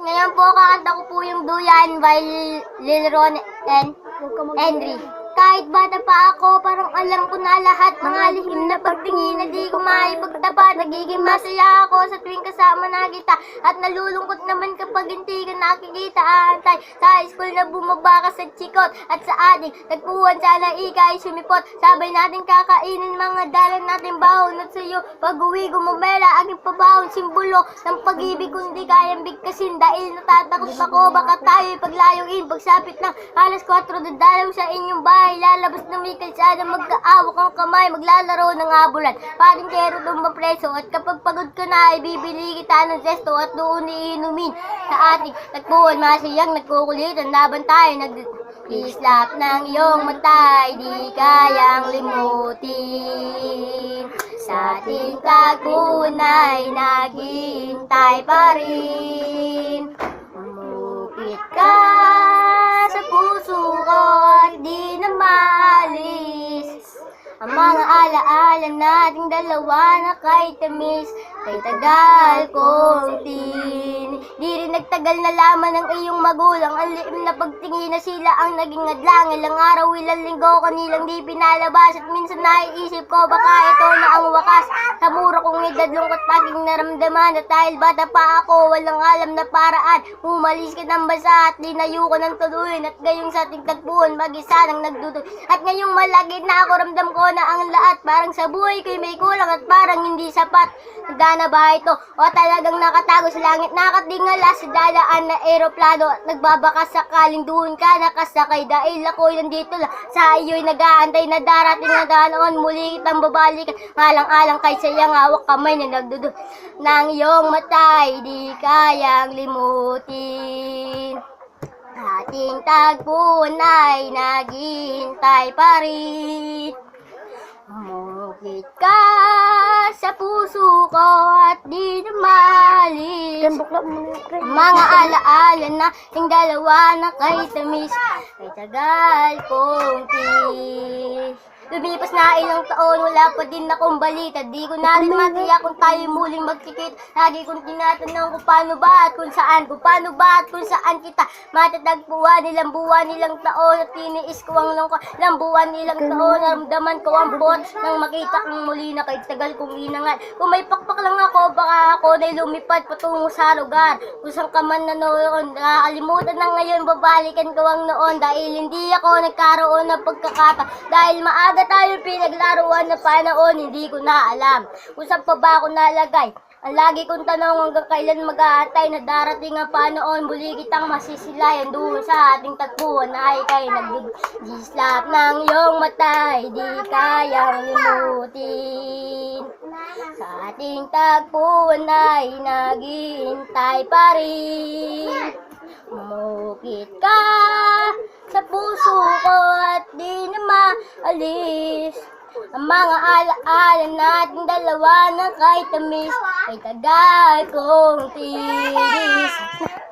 Ngayon po, kakanta ko po yung Duyan by Lil Ron and Henry. Kahit bata pa ako, parang alam ko na lahat. Mga lihim na pagtingin na di ko maipagtapat. Nagiging masaya ako sa tuwing kasama na kita. At nalulungkot naman kapag hindi ka nakikita. Antay sa school na bumaba ka sa chikot. At sa ating tagpuan, sana ikay sumipot. Sabay natin kakainin mga dalan natin bahon. At sa'yo, pag-uwi gumumela, aking pabahon. Simbolo ng pag-ibig kundi kayang bigkasin. Dahil natatakot ako, baka tayo'y paglayuin. Pagsapit ng alas 4, dadalaw sa inyong bahay. Lalabas ng may kalsada, magkaawak ang kamay, maglalaro ng abulan. Paring kero tumbang preso, at kapag pagod ka na, ibibili kita ng zesto at doon iinumin. Sa ating tagpuan, masayang nagkukulitan, laban tayo, nag-islap ng iyong matay, di kayang limutin. Sa ating tagpuan ay naghihintay pa rin. Umukit ka sa puso ko at di na maalis ang mga alaala nating dalawa na kay tamis, kay tagal kong tin. Di rin nagtagal na laman ng iyong magulang, ang liim na pagtingin na sila ang naging adlang. Ilang araw, ilang linggo, kanilang di pinalabas. At minsan naiisip ko, baka ito na ang wakas. Sa mura kong edad, lungkot paging naramdaman. At dahil bata pa ako, walang alam na paraan. Umalis ka ng bansa at dinayo ko ng tuluyan. At gayong sa ating tagpuan, mag-isa nang nagduduloy. At ngayong malagit na ako, ramdam ko na ang lahat. Parang sa buhay ko'y may kulang at parang hindi sapat. Handa na ba ito? O talagang nakatago sa langit, nakatingala sa dalaan na eroplano at nagbabaka sakaling doon ka nakasakay. Dahil ako'y nandito lang sa iyo'y nag-aantay na darating na daan muli kitang babalikan. Alang-alang kay sayang hawak kamay na nagdudul ng iyong matay, di kayang limutin. Ating tagpuan ay naghihintay pa rin. Umukit ka sa puso ko at di na maalis ang mga alaala na yung dalawa na kay tamis, kay tagal kong tis. Lumipas na ilang taon, wala pa din akong balita. Di ko na rin matiyak kung tayo muling magkikita. Lagi kong tinatanong kung paano ba at kung saan. Kung paano ba at kung saan kita matatagpuan. Ilang buwan, ilang taon at tiniis ko ang lungkot. Ilang buwan, ilang taon, naramdaman ko ang bot nang makita kong muli na kay tagal kong inangat. Kung may pakpak lang ako, baka ako na'y lumipad patungo sa lugar kung saan ka man nanoon. Nakakalimutan na ngayon, babalikan ko ang noon. Dahil hindi ako nagkaroon ng pagkakataon. Dahil maaga tayo pinaglaruan na panahon, hindi ko na alam kung saan pa ba ako nalagay. Ang lagi kong tanong hanggang kailan mag-aantay na darating ang panahon, muli kitang masisilayan doon sa ating tagpuan na ay kay nagdislap ng iyong matay, di kayang limutin. Sa ating tagpuan ay naghihintay pa rin. Umukit ka sa puso ko at di na maalis ang mga alaala nating dalawa na kay tamis, kay tagal kong tiis.